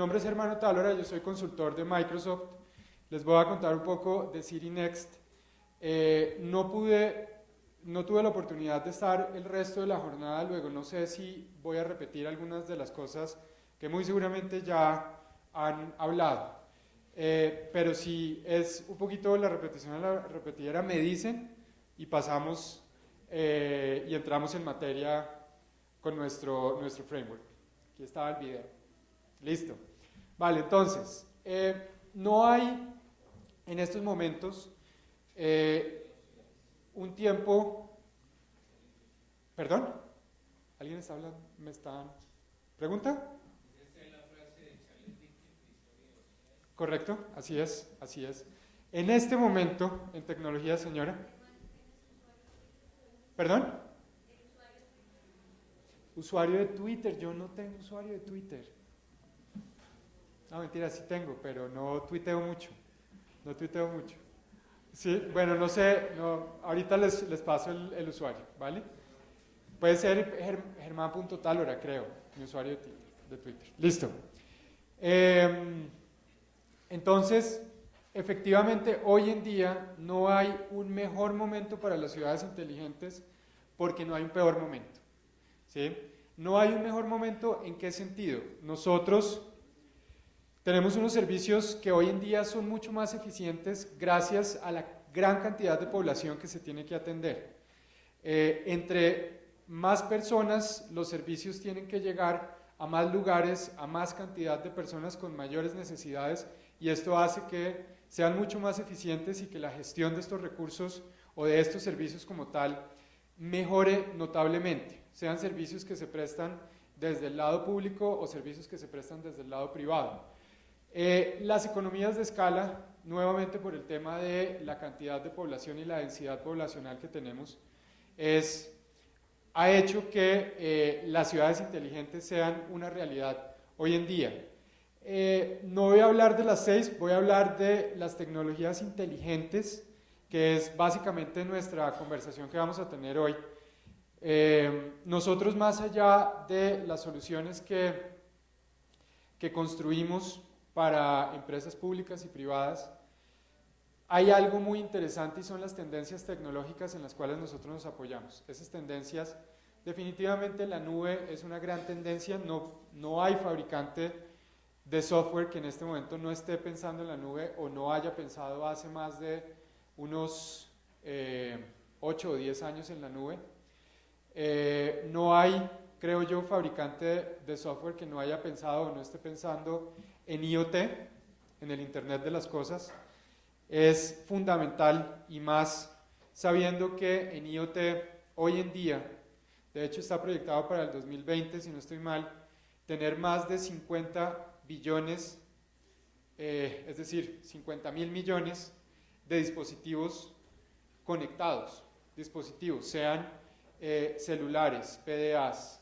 nombre es Germán Otálora, yo soy consultor de Microsoft. Les voy a contar un poco de City Next. No tuve la oportunidad de estar el resto de la jornada, luego no sé si voy a repetir algunas de las cosas que muy seguramente ya han hablado. Pero si es un poquito la repetición a la repetidera, me dicen y pasamos y entramos en materia con nuestro framework. Aquí estaba el video. Listo. Vale, entonces, no hay en estos momentos un tiempo... ¿Perdón? ¿Alguien está hablando? ¿Me están... ¿Pregunta? Correcto, así es, así es. En este momento, en tecnología, señora. ¿Perdón? Usuario de Twitter, yo no tengo usuario de Twitter. No, mentira, sí tengo, pero no tuiteo mucho. No tuiteo mucho. Sí, bueno, no sé, no, ahorita les paso el usuario, ¿vale? Puede ser germán.talora, creo, mi usuario de Twitter. Listo. Entonces, efectivamente, hoy en día no hay un mejor momento para las ciudades inteligentes porque no hay un peor momento. ¿Sí? No hay un mejor momento, ¿en qué sentido? Nosotros tenemos unos servicios que hoy en día son mucho más eficientes gracias a la gran cantidad de población que se tiene que atender. Entre más personas, los servicios tienen que llegar a más lugares, a más cantidad de personas con mayores necesidades, y esto hace que sean mucho más eficientes y que la gestión de estos recursos o de estos servicios como tal mejore notablemente, sean servicios que se prestan desde el lado público o servicios que se prestan desde el lado privado. Las economías de escala, nuevamente por el tema de la cantidad de población y la densidad poblacional que tenemos, ha hecho que las ciudades inteligentes sean una realidad hoy en día. No voy a hablar de las 6, voy a hablar de las tecnologías inteligentes, que es básicamente nuestra conversación que vamos a tener hoy. Nosotros, más allá de las soluciones que construimos para empresas públicas y privadas, hay algo muy interesante y son las tendencias tecnológicas en las cuales nosotros nos apoyamos. Esas tendencias, definitivamente la nube es una gran tendencia, no hay fabricante de software que en este momento no esté pensando en la nube o no haya pensado hace más de unos 8 o 10 años en la nube. No hay, creo yo, fabricante de software que no haya pensado o no esté pensando en IoT, en el Internet de las Cosas. Es fundamental, y más sabiendo que en IoT hoy en día, de hecho está proyectado para el 2020, si no estoy mal, tener más de 50 billones, es decir, 50.000 millones de dispositivos conectados, dispositivos, sean celulares, PDAs,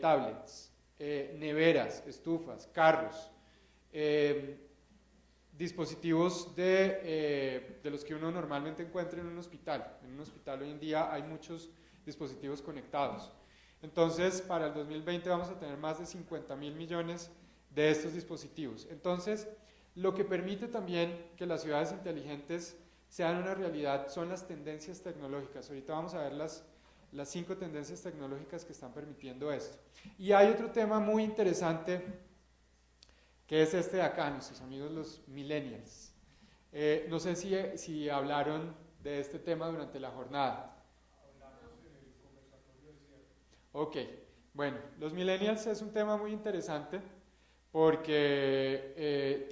tablets, neveras, estufas, carros, dispositivos de los que uno normalmente encuentra en un hospital. En un hospital hoy en día hay muchos dispositivos conectados. Entonces, para el 2020 vamos a tener más de 50.000 millones de estos dispositivos. Entonces, lo que permite también que las ciudades inteligentes sean una realidad son las tendencias tecnológicas. Ahorita vamos a ver las 5 tendencias tecnológicas que están permitiendo esto. Y hay otro tema muy interesante, que es este de acá, nuestros amigos los millennials. No sé si hablaron de este tema durante la jornada. Hablamos en el conversatorio de cierre. Ok, bueno, los millennials es un tema muy interesante porque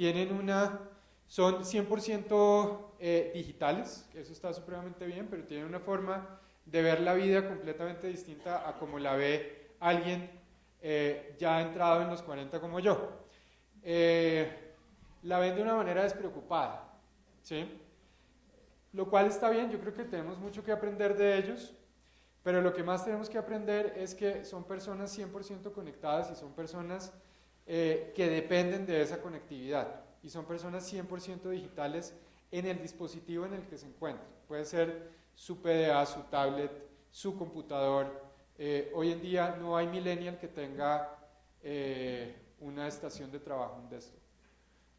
son 100% digitales, eso está supremamente bien, pero tienen una forma de ver la vida completamente distinta a como la ve alguien ya entrado en los 40 como yo. La ven de una manera despreocupada, ¿sí? Lo cual está bien, yo creo que tenemos mucho que aprender de ellos, pero lo que más tenemos que aprender es que son personas 100% conectadas y son personas que dependen de esa conectividad, y son personas 100% digitales en el dispositivo en el que se encuentran. Puede ser su PDA, su tablet, su computador. Hoy en día no hay millennial que tenga una estación de trabajo, un desktop.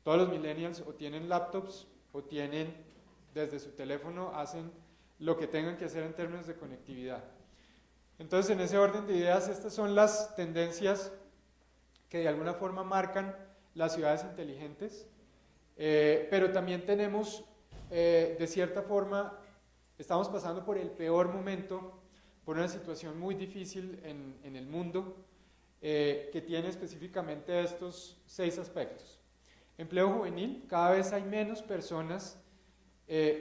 Todos los millennials o tienen laptops o tienen desde su teléfono, hacen lo que tengan que hacer en términos de conectividad. Entonces, en ese orden de ideas, estas son las tendencias que de alguna forma marcan las ciudades inteligentes, pero también tenemos, de cierta forma, estamos pasando por el peor momento, por una situación muy difícil en el mundo, que tiene específicamente estos 6 aspectos. Empleo juvenil, cada vez hay menos personas,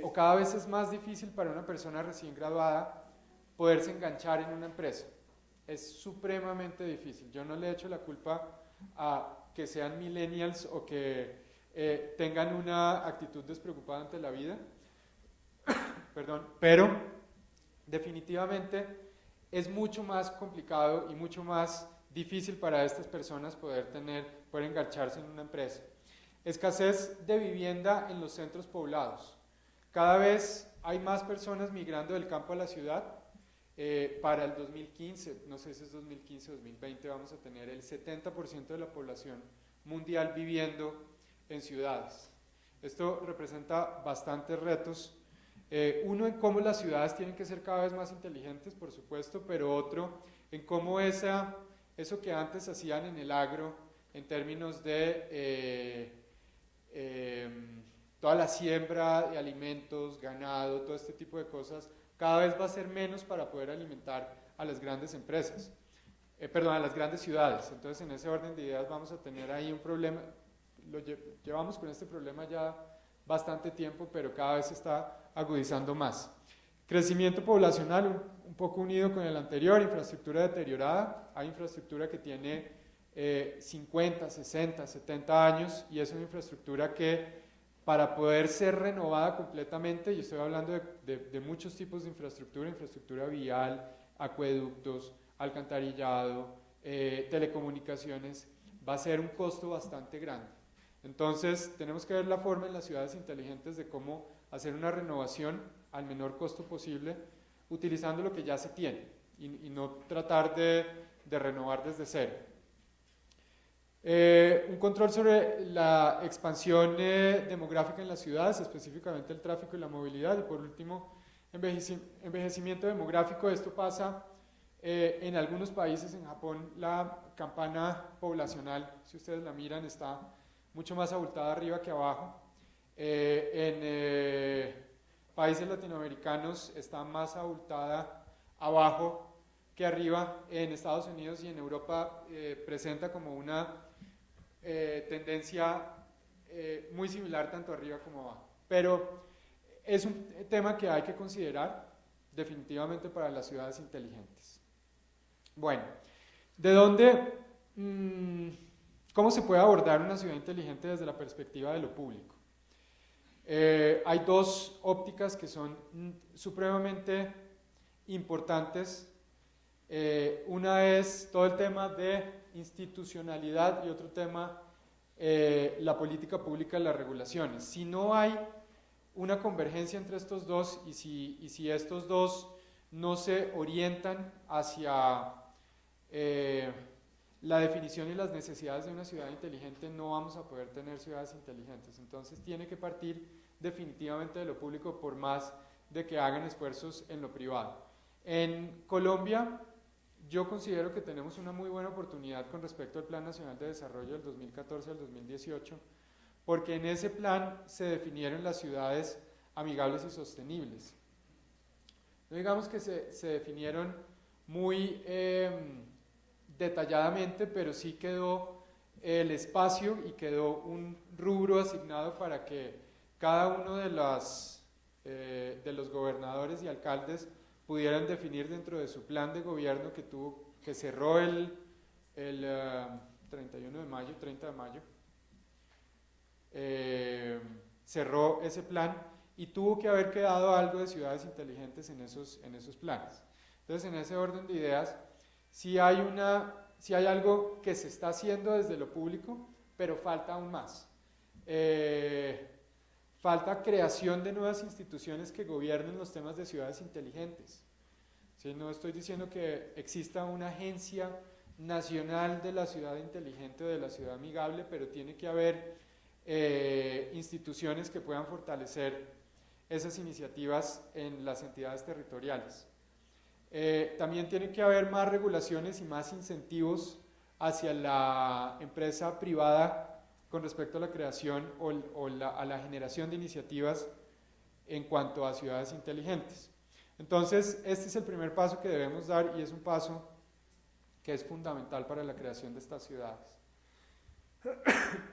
o cada vez es más difícil para una persona recién graduada poderse enganchar en una empresa. Es supremamente difícil. Yo no le echo la culpa a que sean millennials o que tengan una actitud despreocupada ante la vida, perdón, pero definitivamente es mucho más complicado y mucho más difícil para estas personas poder engancharse en una empresa. Escasez de vivienda en los centros poblados. Cada vez hay más personas migrando del campo a la ciudad. Para el 2015, no sé si es 2015 o 2020, vamos a tener el 70% de la población mundial viviendo en ciudades. Esto representa bastantes retos. Uno en cómo las ciudades tienen que ser cada vez más inteligentes, por supuesto, pero otro en cómo eso que antes hacían en el agro, en términos de toda la siembra de alimentos, ganado, todo este tipo de cosas, cada vez va a ser menos para poder alimentar a las grandes empresas, a las grandes ciudades. Entonces, en ese orden de ideas vamos a tener ahí un problema. Llevamos con este problema ya bastante tiempo, pero cada vez se está agudizando más. Crecimiento poblacional, un poco unido con el anterior, infraestructura deteriorada. Hay infraestructura que tiene 50, 60, 70 años y es una infraestructura que para poder ser renovada completamente, y estoy hablando de muchos tipos de infraestructura vial, acueductos, alcantarillado, telecomunicaciones, va a ser un costo bastante grande. Entonces, tenemos que ver la forma en las ciudades inteligentes de cómo hacer una renovación al menor costo posible, utilizando lo que ya se tiene, y no tratar de renovar desde cero. Un control sobre la expansión demográfica en las ciudades, específicamente el tráfico y la movilidad. Y por último, envejecimiento demográfico. Esto pasa en algunos países. En Japón la campana poblacional, si ustedes la miran, está mucho más abultada arriba que abajo. En países latinoamericanos está más abultada abajo que arriba. En Estados Unidos y en Europa presenta como una tendencia muy similar tanto arriba como abajo, pero es un tema que hay que considerar definitivamente para las ciudades inteligentes. Bueno, ¿de dónde, cómo se puede abordar una ciudad inteligente desde la perspectiva de lo público? Hay 2 ópticas que son supremamente importantes. Una es todo el tema de institucionalidad y otro tema, la política pública y las regulaciones. Si no hay una convergencia entre estos dos y si estos dos no se orientan hacia la definición y las necesidades de una ciudad inteligente, no vamos a poder tener ciudades inteligentes. Entonces tiene que partir definitivamente de lo público, por más de que hagan esfuerzos en lo privado. En Colombia, yo considero que tenemos una muy buena oportunidad con respecto al Plan Nacional de Desarrollo del 2014 al 2018, porque en ese plan se definieron las ciudades amigables y sostenibles. No digamos que se definieron muy detalladamente, pero sí quedó el espacio y quedó un rubro asignado para que cada uno de los gobernadores y alcaldes pudieran definir dentro de su plan de gobierno que cerró el 30 de mayo, cerró ese plan y tuvo que haber quedado algo de ciudades inteligentes en esos planes. Entonces, en ese orden de ideas, sí hay algo que se está haciendo desde lo público, pero falta aún más. Falta creación de nuevas instituciones que gobiernen los temas de ciudades inteligentes. ¿Sí? No estoy diciendo que exista una agencia nacional de la ciudad inteligente o de la ciudad amigable, pero tiene que haber instituciones que puedan fortalecer esas iniciativas en las entidades territoriales. También tiene que haber más regulaciones y más incentivos hacia la empresa privada con respecto a la creación a la generación de iniciativas en cuanto a ciudades inteligentes. Entonces, este es el primer paso que debemos dar y es un paso que es fundamental para la creación de estas ciudades.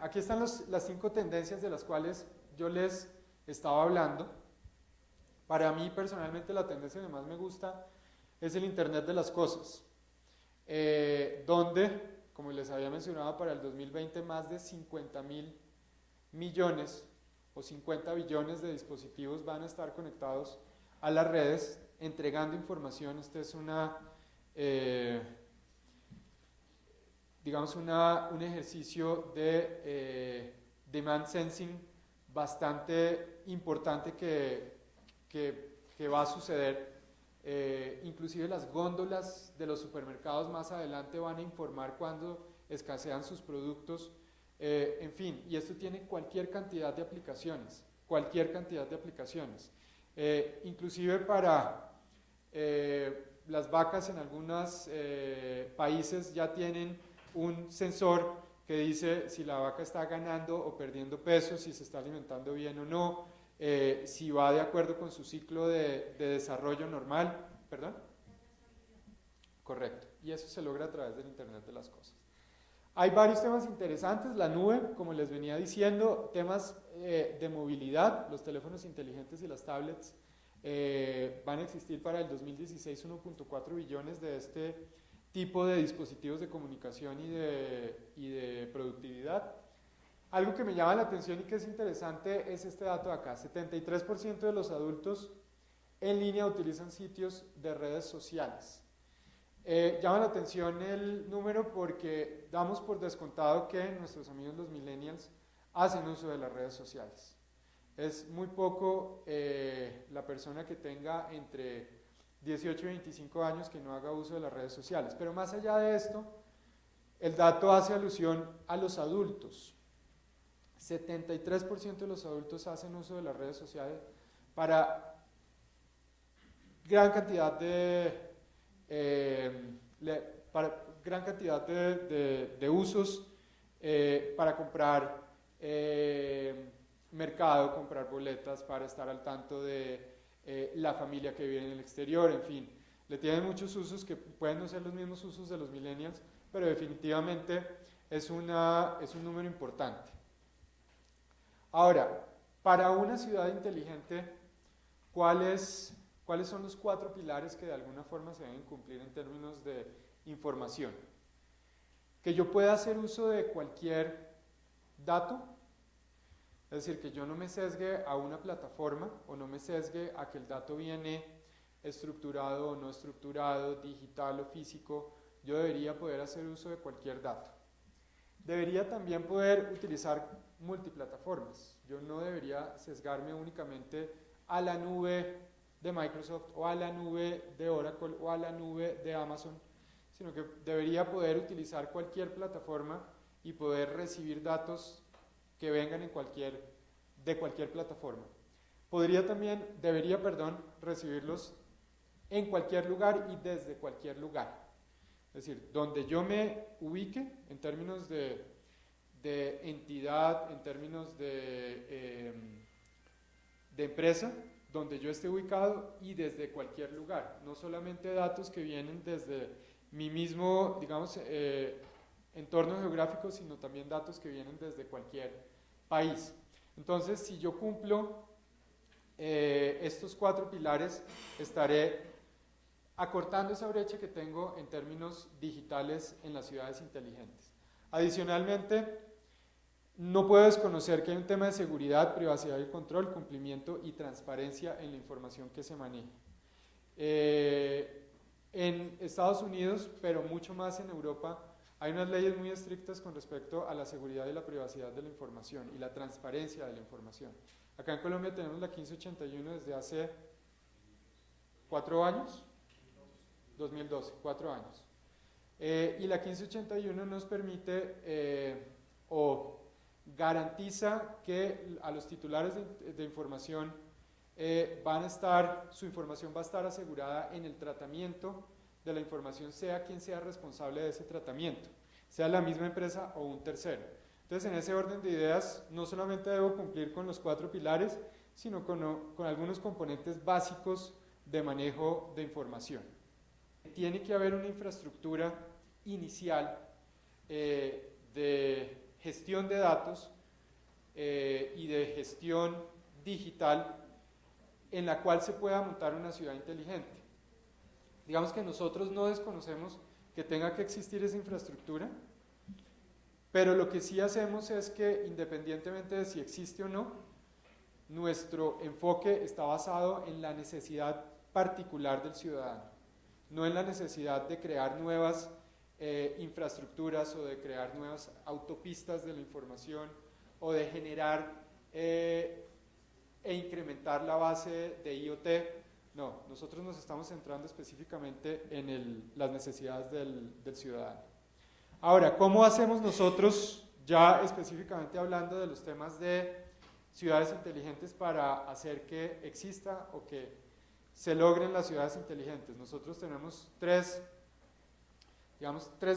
Aquí están las 5 tendencias de las cuales yo les estaba hablando. Para mí, personalmente, la tendencia que más me gusta es el Internet de las Cosas, donde, como les había mencionado, para el 2020 más de 50.000 millones o 50 billones de dispositivos van a estar conectados a las redes, entregando información. Este es digamos un ejercicio de demand sensing bastante importante que va a suceder. Inclusive las góndolas de los supermercados más adelante van a informar cuando escasean sus productos, en fin, y esto tiene cualquier cantidad de aplicaciones, inclusive para las vacas en algunos países ya tienen un sensor que dice si la vaca está ganando o perdiendo peso, si se está alimentando bien o no, si va de acuerdo con su ciclo de desarrollo normal, ¿perdón? Correcto, y eso se logra a través del Internet de las Cosas. Hay varios temas interesantes, la nube, como les venía diciendo, temas de movilidad, los teléfonos inteligentes y las tablets van a existir para el 2016 1.4 billones de este tipo de dispositivos de comunicación y de productividad. Algo que me llama la atención y que es interesante es este dato de acá: 73% de los adultos en línea utilizan sitios de redes sociales. Llama la atención el número porque damos por descontado que nuestros amigos los millennials hacen uso de las redes sociales. Es muy poco la persona que tenga entre 18 y 25 años que no haga uso de las redes sociales. Pero más allá de esto, el dato hace alusión a los adultos. 73% de los adultos hacen uso de las redes sociales para gran cantidad de usos, para comprar mercado, comprar boletas, para estar al tanto de la familia que vive en el exterior, en fin. Le tienen muchos usos que pueden no ser los mismos usos de los millennials, pero definitivamente es un número importante. Ahora, para una ciudad inteligente, ¿cuáles son los 4 pilares que de alguna forma se deben cumplir en términos de información? Que yo pueda hacer uso de cualquier dato, es decir, que yo no me sesgue a una plataforma o no me sesgue a que el dato viene estructurado o no estructurado, digital o físico. Yo debería poder hacer uso de cualquier dato. Debería también poder utilizar multiplataformas. Yo no debería sesgarme únicamente a la nube de Microsoft o a la nube de Oracle o a la nube de Amazon, sino que debería poder utilizar cualquier plataforma y poder recibir datos que vengan de cualquier plataforma. Debería recibirlos en cualquier lugar y desde cualquier lugar. Es decir, donde yo me ubique en términos de entidad, en términos de empresa, donde yo esté ubicado y desde cualquier lugar. No solamente datos que vienen desde mi mismo, digamos, entorno geográfico, sino también datos que vienen desde cualquier país. Entonces, si yo cumplo estos 4 pilares, estaré acortando esa brecha que tengo en términos digitales en las ciudades inteligentes. Adicionalmente, no puedo desconocer que hay un tema de seguridad, privacidad y control, cumplimiento y transparencia en la información que se maneja. En Estados Unidos, pero mucho más en Europa, hay unas leyes muy estrictas con respecto a la seguridad y la privacidad de la información y la transparencia de la información. Acá en Colombia tenemos la 1581 desde hace 4 años, 2012, 4 años. Y la 1581 nos permite o garantiza que a los titulares de información su información va a estar asegurada en el tratamiento de la información, sea quien sea responsable de ese tratamiento, sea la misma empresa o un tercero. Entonces, en ese orden de ideas, no solamente debo cumplir con los 4 pilares, sino con algunos componentes básicos de manejo de información. Tiene que haber una infraestructura inicial de gestión de datos y de gestión digital en la cual se pueda montar una ciudad inteligente. Digamos que nosotros no desconocemos que tenga que existir esa infraestructura, pero lo que sí hacemos es que, independientemente de si existe o no, nuestro enfoque está basado en la necesidad particular del ciudadano, no en la necesidad de crear nuevas infraestructuras o de crear nuevas autopistas de la información o de generar e incrementar la base de IoT. No, nosotros nos estamos centrando específicamente en las necesidades del ciudadano. Ahora, ¿cómo hacemos nosotros, ya específicamente hablando de los temas de ciudades inteligentes, para hacer que exista o que se logren las ciudades inteligentes? Nosotros tenemos tres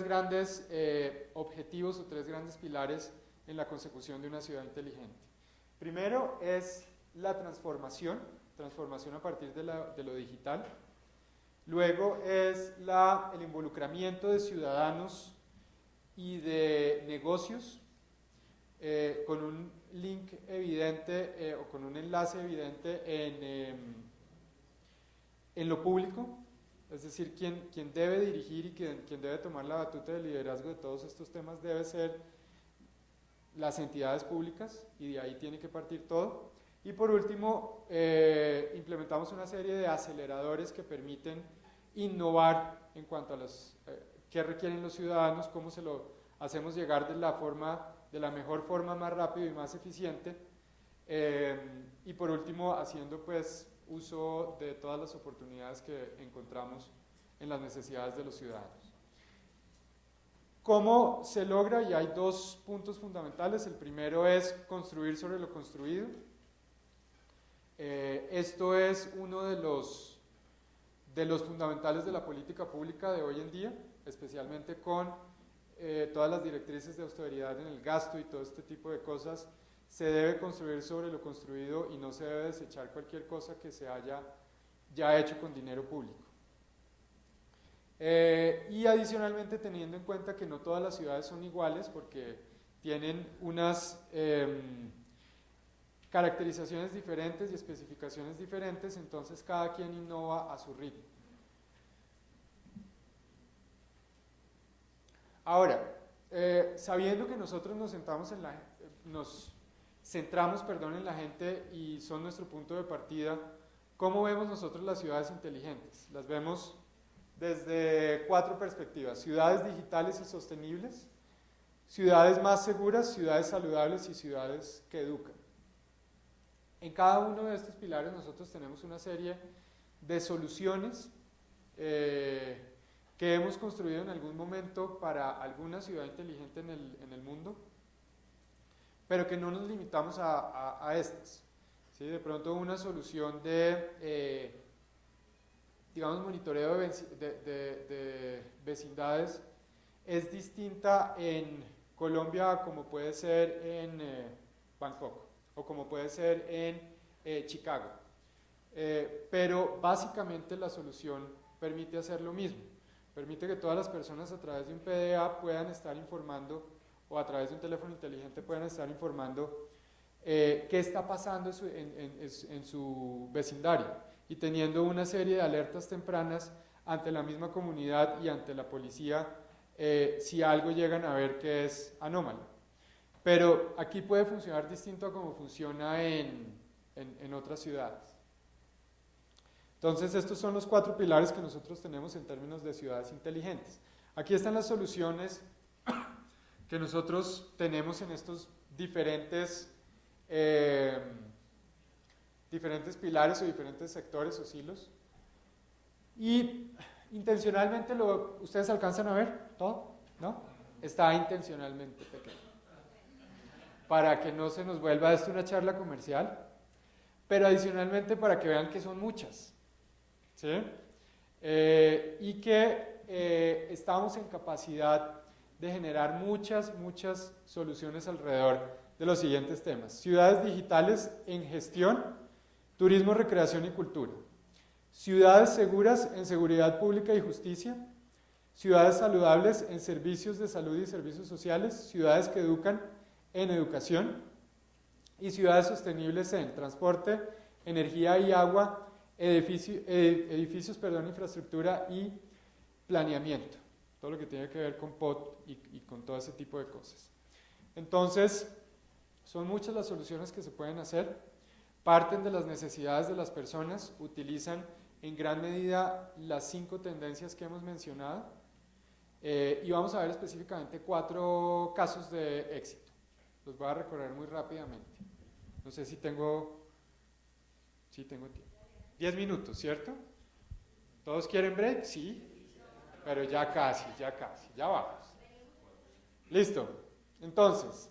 grandes objetivos o 3 grandes pilares en la consecución de una ciudad inteligente. Primero es la transformación a partir de lo digital. Luego es el involucramiento de ciudadanos y de negocios con un link evidente o con un enlace evidente en lo público, es decir, quien debe dirigir y quien debe tomar la batuta de liderazgo de todos estos temas debe ser las entidades públicas, y de ahí tiene que partir todo. Y por último, implementamos una serie de aceleradores que permiten innovar en cuanto a los qué requieren los ciudadanos, cómo se lo hacemos llegar de la mejor forma, más rápido y más eficiente, y por último haciendo pues uso de todas las oportunidades que encontramos en las necesidades de los ciudadanos. ¿Cómo se logra? Y hay 2 puntos fundamentales. El primero es construir sobre lo construido. Esto es uno de los fundamentales de la política pública de hoy en día, especialmente con todas las directrices de austeridad en el gasto y todo este tipo de cosas. Se debe construir sobre lo construido y no se debe desechar cualquier cosa que se haya ya hecho con dinero público. Y adicionalmente, teniendo en cuenta que no todas las ciudades son iguales, porque tienen unas caracterizaciones diferentes y especificaciones diferentes, entonces cada quien innova a su ritmo. Ahora, sabiendo que nosotros nos centramos en la gente y son nuestro punto de partida, ¿cómo vemos nosotros las ciudades inteligentes? Las vemos desde 4 perspectivas: ciudades digitales y sostenibles, ciudades más seguras, ciudades saludables y ciudades que educan. En cada uno de estos pilares nosotros tenemos una serie de soluciones que hemos construido en algún momento para alguna ciudad inteligente en el mundo, pero que no nos limitamos a estas. ¿Sí? De pronto una solución de digamos, monitoreo de vecindades es distinta en Colombia como puede ser en Bangkok o como puede ser en Chicago. Pero básicamente la solución permite hacer lo mismo. Permite que todas las personas a través de un PDA puedan estar informando, o a través de un teléfono inteligente puedan estar informando qué está pasando en su vecindario, y teniendo una serie de alertas tempranas ante la misma comunidad y ante la policía si algo llegan a ver que es anómalo. Pero aquí puede funcionar distinto a como funciona en otras ciudades. Entonces, estos son los 4 pilares que nosotros tenemos en términos de ciudades inteligentes. Aquí están las soluciones que nosotros tenemos en estos diferentes pilares o diferentes sectores o silos. Y Intencionalmente, ¿ustedes alcanzan a ver todo? ¿No? Está intencionalmente pequeño. Para que no se nos vuelva esto una charla comercial, pero adicionalmente para que vean que son muchas, ¿sí? Y que estamos en capacidad de generar muchas soluciones alrededor de los siguientes temas: ciudades digitales en gestión, turismo, recreación y cultura; ciudades seguras en seguridad pública y justicia; ciudades saludables en servicios de salud y servicios sociales; ciudades que educan en educación; y ciudades sostenibles en transporte, energía y agua, edificios, infraestructura y planeamiento. Todo lo que tiene que ver con POT y con todo ese tipo de cosas. Entonces, son muchas las soluciones que se pueden hacer, parten de las necesidades de las personas, utilizan en gran medida las 5 tendencias que hemos mencionado, y vamos a ver específicamente 4 casos de éxito. Los voy a recorrer muy rápidamente. No sé si tengo... Sí, tengo tiempo. 10 minutos, ¿cierto? ¿Todos quieren break? Sí. Pero ya casi, ya vamos. Listo. Entonces,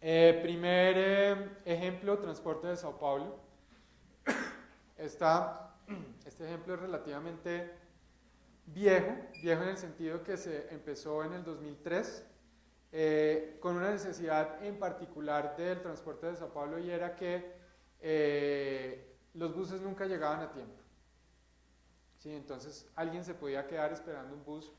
primer ejemplo, transporte de Sao Paulo. Este ejemplo es relativamente viejo en el sentido que se empezó en el 2003, con una necesidad en particular del transporte de Sao Paulo, y era que los buses nunca llegaban a tiempo. ¿Sí? Entonces alguien se podía quedar esperando un bus,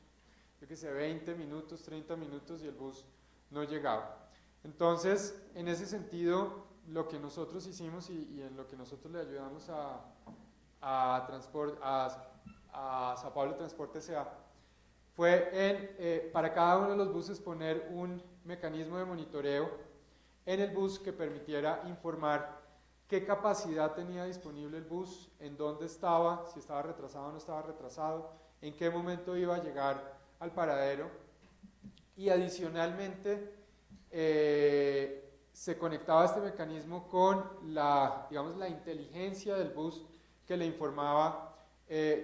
yo que sé, 20 minutos, 30 minutos, y el bus no llegaba. Entonces, en ese sentido, lo que nosotros hicimos y en lo que nosotros le ayudamos a Sao Paulo Transporte S.A. fue para cada uno de los buses poner un mecanismo de monitoreo en el bus que permitiera informar qué capacidad tenía disponible el bus, en dónde estaba, si estaba retrasado o no estaba retrasado, en qué momento iba a llegar al paradero, y adicionalmente se conectaba este mecanismo con la inteligencia del bus, que le informaba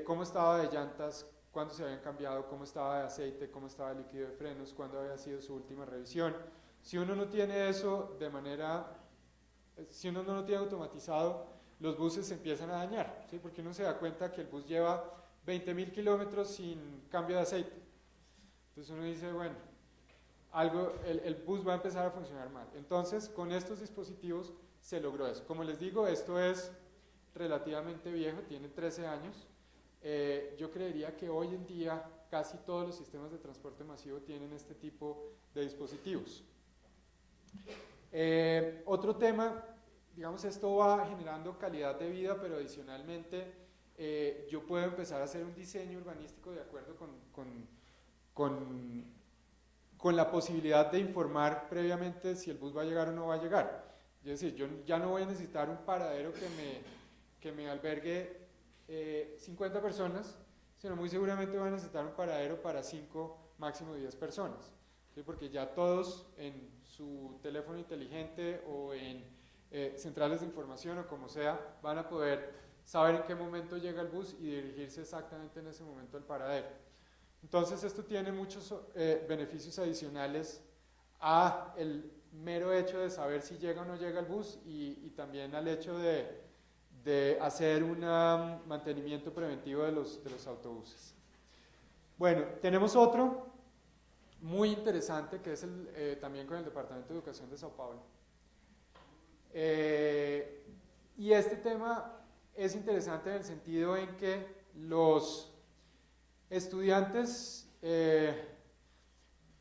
cómo estaba de llantas, cuándo se habían cambiado, cómo estaba de aceite, cómo estaba el líquido de frenos, cuándo había sido su última revisión. Si uno no tiene eso si uno no lo tiene automatizado, los buses se empiezan a dañar, ¿sí? Porque uno se da cuenta que el bus lleva 20.000 kilómetros sin cambio de aceite. Entonces uno dice, bueno, el bus va a empezar a funcionar mal. Entonces, con estos dispositivos se logró eso. Como les digo, esto es relativamente viejo, tiene 13 años. Yo creería que hoy en día casi todos los sistemas de transporte masivo tienen este tipo de dispositivos. Otro tema, esto va generando calidad de vida, pero adicionalmente yo puedo empezar a hacer un diseño urbanístico de acuerdo con la posibilidad de informar previamente si el bus va a llegar o no va a llegar. Es decir, yo ya no voy a necesitar un paradero que me albergue 50 personas, sino muy seguramente voy a necesitar un paradero para 5, máximo 10 personas, ¿sí? Porque ya todos en su teléfono inteligente o en centrales de información o como sea, van a poder saber en qué momento llega el bus y dirigirse exactamente en ese momento al paradero. Entonces esto tiene muchos beneficios adicionales a el mero hecho de saber si llega o no llega el bus, y también al hecho de hacer un mantenimiento preventivo de los autobuses. Bueno, tenemos otro muy interesante que es también con el Departamento de Educación de Sao Paulo. Y este tema es interesante en el sentido en que los estudiantes,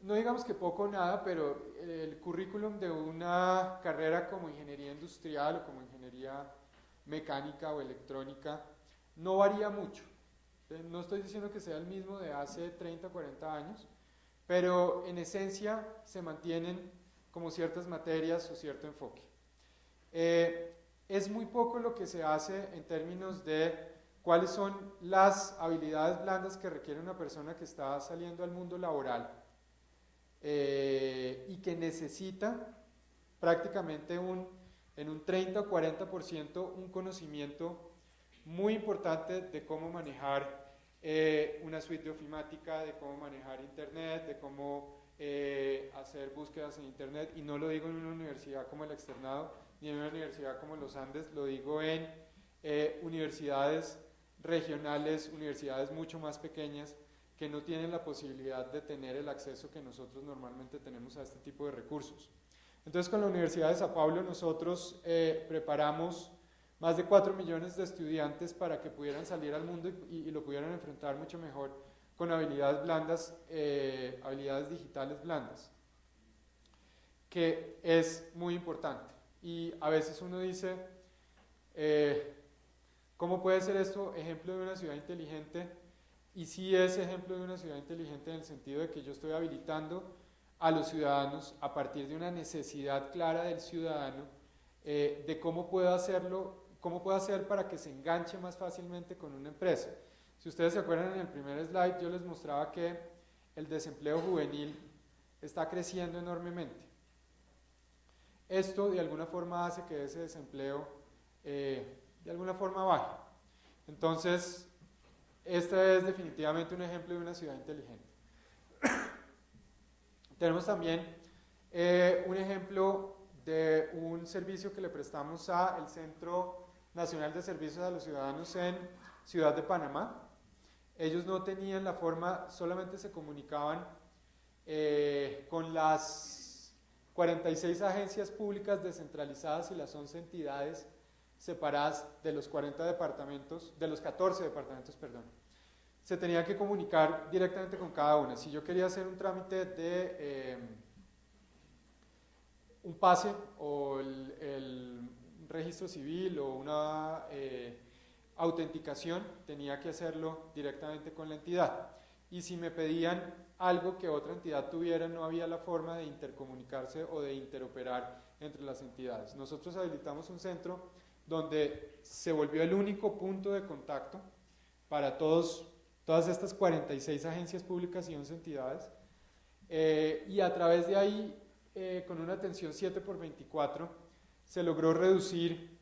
no digamos que poco o nada, pero el currículum de una carrera como ingeniería industrial o como ingeniería mecánica o electrónica no varía mucho. No estoy diciendo que sea el mismo de hace 30 o 40 años, pero en esencia se mantienen como ciertas materias o cierto enfoque. Es muy poco lo que se hace en términos de cuáles son las habilidades blandas que requiere una persona que está saliendo al mundo laboral y que necesita prácticamente en un 30 o 40% un conocimiento muy importante de cómo manejar una suite de ofimática, de cómo manejar internet, de cómo hacer búsquedas en internet, y no lo digo en una universidad como el Externado, ni en una universidad como los Andes, lo digo en universidades regionales, universidades mucho más pequeñas, que no tienen la posibilidad de tener el acceso que nosotros normalmente tenemos a este tipo de recursos. Entonces, con la Universidad de Sao Paulo nosotros preparamos más de 4 millones de estudiantes para que pudieran salir al mundo y lo pudieran enfrentar mucho mejor con habilidades blandas, habilidades digitales blandas, que es muy importante. Y a veces uno dice, ¿cómo puede ser esto ejemplo de una ciudad inteligente? Y sí es ejemplo de una ciudad inteligente en el sentido de que yo estoy habilitando a los ciudadanos a partir de una necesidad clara del ciudadano de cómo puedo hacerlo, cómo puedo hacer para que se enganche más fácilmente con una empresa. Si ustedes se acuerdan, en el primer slide yo les mostraba que el desempleo juvenil está creciendo enormemente. Esto de alguna forma hace que ese desempleo de alguna forma baje. Entonces, este es definitivamente un ejemplo de una ciudad inteligente. Tenemos también un ejemplo de un servicio que le prestamos al Centro Nacional de Servicios a los Ciudadanos en Ciudad de Panamá. Ellos no tenían la forma, solamente se comunicaban con las 46 agencias públicas descentralizadas y las 11 entidades separadas de los 40 departamentos, de los 14 departamentos, perdón. Se tenía que comunicar directamente con cada una. Si yo quería hacer un trámite de un pase o el registro civil o una autenticación, tenía que hacerlo directamente con la entidad. Y si me pedían algo que otra entidad tuviera, no había la forma de intercomunicarse o de interoperar entre las entidades. Nosotros habilitamos un centro donde se volvió el único punto de contacto para todas estas 46 agencias públicas y 11 entidades, y a través de ahí, con una atención 7x24, se logró reducir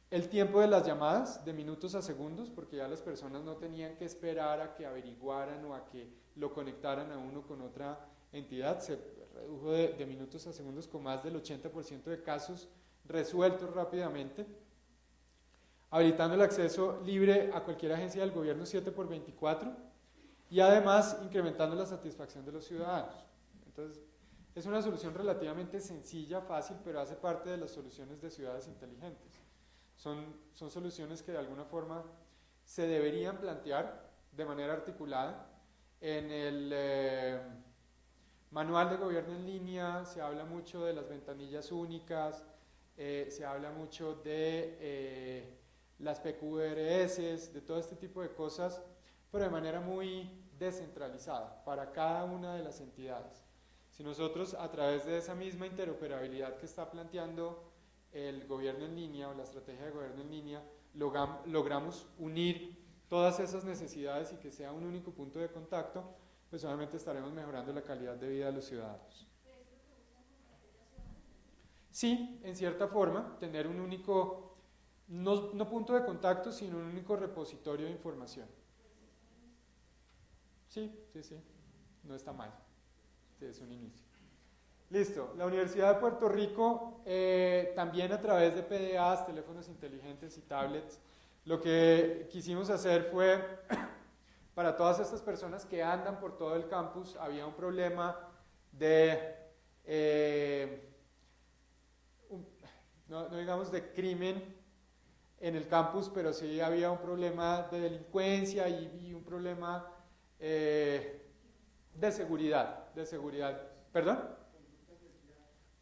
el tiempo de las llamadas de minutos a segundos, porque ya las personas no tenían que esperar a que averiguaran o a que lo conectaran a uno con otra entidad. Se redujo de minutos a segundos, con más del 80% de casos resueltos rápidamente, habilitando el acceso libre a cualquier agencia del gobierno 7x24 y además incrementando la satisfacción de los ciudadanos. Entonces, es una solución relativamente sencilla, fácil, pero hace parte de las soluciones de ciudades inteligentes. Son soluciones que de alguna forma se deberían plantear de manera articulada. En el manual de gobierno en línea se habla mucho de las ventanillas únicas, se habla mucho de las PQRS, de todo este tipo de cosas, pero de manera muy descentralizada para cada una de las entidades. Si nosotros, a través de esa misma interoperabilidad que está planteando el gobierno en línea o la estrategia de gobierno en línea, logramos unir todas esas necesidades y que sea un único punto de contacto, pues obviamente estaremos mejorando la calidad de vida de los ciudadanos. Sí, en cierta forma, tener un único, no punto de contacto, sino un único repositorio de información. Sí, no está mal, es un inicio. Listo, la Universidad de Puerto Rico, también a través de PDAs, teléfonos inteligentes y tablets, lo que quisimos hacer fue, para todas estas personas que andan por todo el campus, había un problema de, no digamos de crimen en el campus, pero sí había un problema de delincuencia y un problema de seguridad, ¿perdón?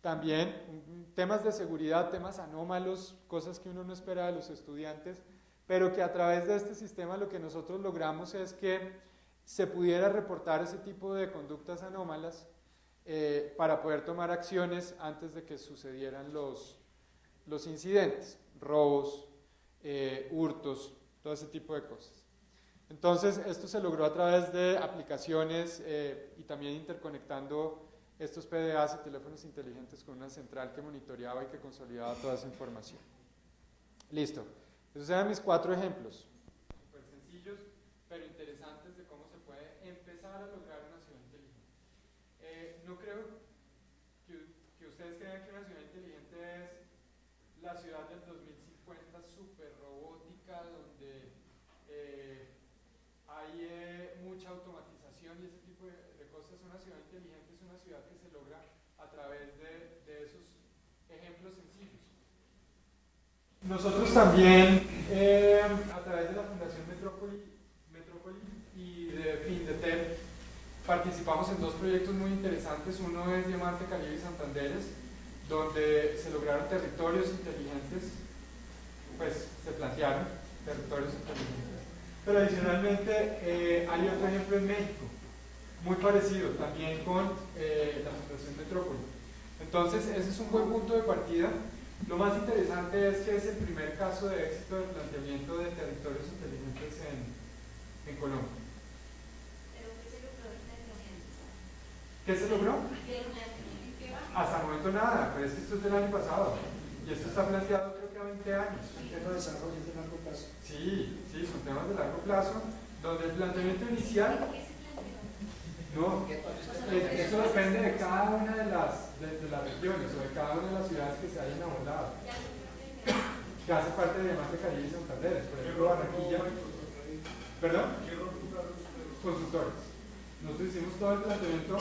También temas de seguridad, temas anómalos, cosas que uno no espera de los estudiantes, pero que a través de este sistema lo que nosotros logramos es que se pudiera reportar ese tipo de conductas anómalas para poder tomar acciones antes de que sucedieran los incidentes, robos, hurtos, todo ese tipo de cosas. Entonces, esto se logró a través de aplicaciones y también interconectando estos PDAs y teléfonos inteligentes con una central que monitoreaba y que consolidaba toda esa información. Listo. Esos eran mis 4 ejemplos. Súper sencillos, pero interesantes. una ciudad inteligente es una ciudad que se logra a través de esos ejemplos sencillos. Nosotros también, a través de la Fundación Metrópoli y de FINDETEP, participamos en dos proyectos muy interesantes. Uno es Diamante, Caribe y Santanderes, donde se lograron territorios inteligentes, pues se plantearon territorios inteligentes. Pero adicionalmente hay otro ejemplo en México, muy parecido, también con la Fundación Metrópoli. Entonces, ese es un buen punto de partida. Lo más interesante es que es el primer caso de éxito de planteamiento de territorios inteligentes en Colombia. ¿Qué se logró? Hasta el momento nada, pero es que esto es del año pasado. Y esto está planteado creo que a 20 años. ¿Tema de desarrollo de largo plazo? Sí, son temas de largo plazo, donde el planteamiento inicial, no, eso depende de cada una de las regiones o de cada una de las ciudades que se hayan abordado, que hace parte de Diamante, Caribe y Santanderes, por ejemplo Barranquilla. ¿Perdón? Consultores. Nosotros hicimos todo el planteamiento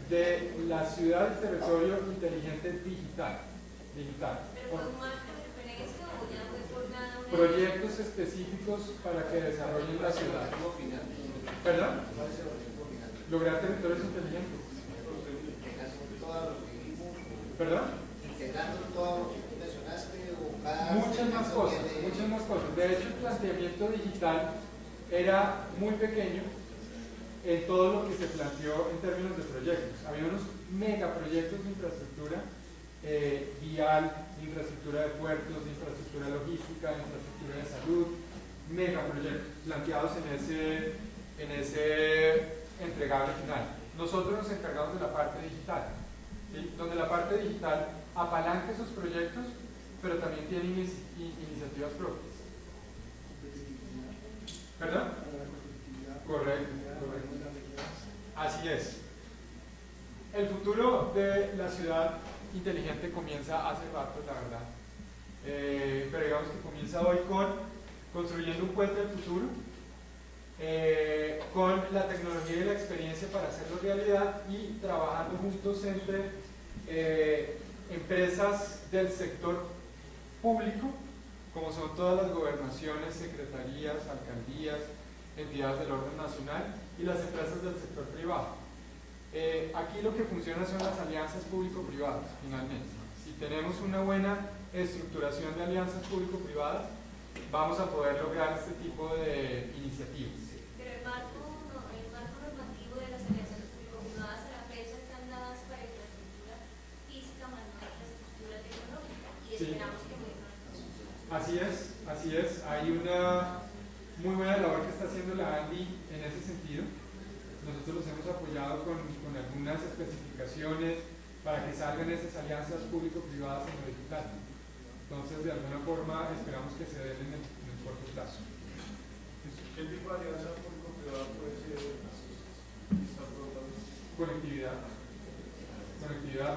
de la ciudad y territorio inteligente digital. ¿Pero fue un marco de referencia o ya fue por nada? Proyectos específicos para que desarrollen la ciudad. ¿Perdón? Lograr territorios inteligentes. ¿Perdón? Integrando todo lo que tú mencionaste o cada... Muchas más cosas. De hecho, el planteamiento digital era muy pequeño en todo lo que se planteó en términos de proyectos. Había unos megaproyectos de infraestructura vial, infraestructura de puertos, infraestructura logística, infraestructura de salud, megaproyectos planteados en ese entregable final. Nosotros nos encargamos de la parte digital, ¿sí? Donde la parte digital apalanca esos proyectos, pero también tiene iniciativas propias. ¿Perdón? Correcto. Así es. El futuro de la ciudad inteligente comienza hace rato, la verdad. Pero digamos que comienza hoy construyendo un puente del futuro, con la tecnología y la experiencia para hacerlo realidad y trabajando juntos entre empresas del sector público, como son todas las gobernaciones, secretarías, alcaldías, entidades del orden nacional y las empresas del sector privado. Aquí lo que funciona son las alianzas público-privadas, finalmente. Si tenemos una buena estructuración de alianzas público-privadas, vamos a poder lograr este tipo de iniciativas. Pero el marco normativo de las alianzas público-privadas a la fecha están dadas para infraestructura física, más no infraestructura tecnológica, y esperamos que muy pronto. Así es. Hay una muy buena labor que está haciendo la ANDI en ese sentido. Nosotros los hemos apoyado con algunas especificaciones para que salgan esas alianzas público-privadas en lo digital. Entonces, de alguna forma, esperamos que se den en el corto plazo. ¿Qué tipo de alianza público-privada puede ser esta propuesta? Conectividad.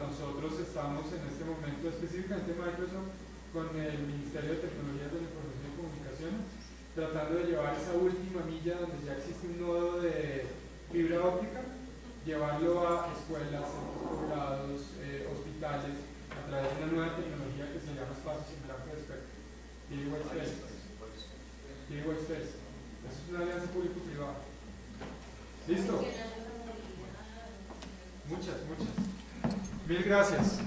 Nosotros estamos en este momento, específicamente Microsoft, con el Ministerio de Tecnologías de la Información y Comunicaciones, tratando de llevar esa última milla donde ya existe un nodo de fibra óptica, llevarlo a escuelas, centros poblados, hospitales, a través de una nueva tecnología que se llama espacio sin blanco de espectro, TV Space. Eso es una alianza público-privada. ¿Listo? Muchas. Mil gracias.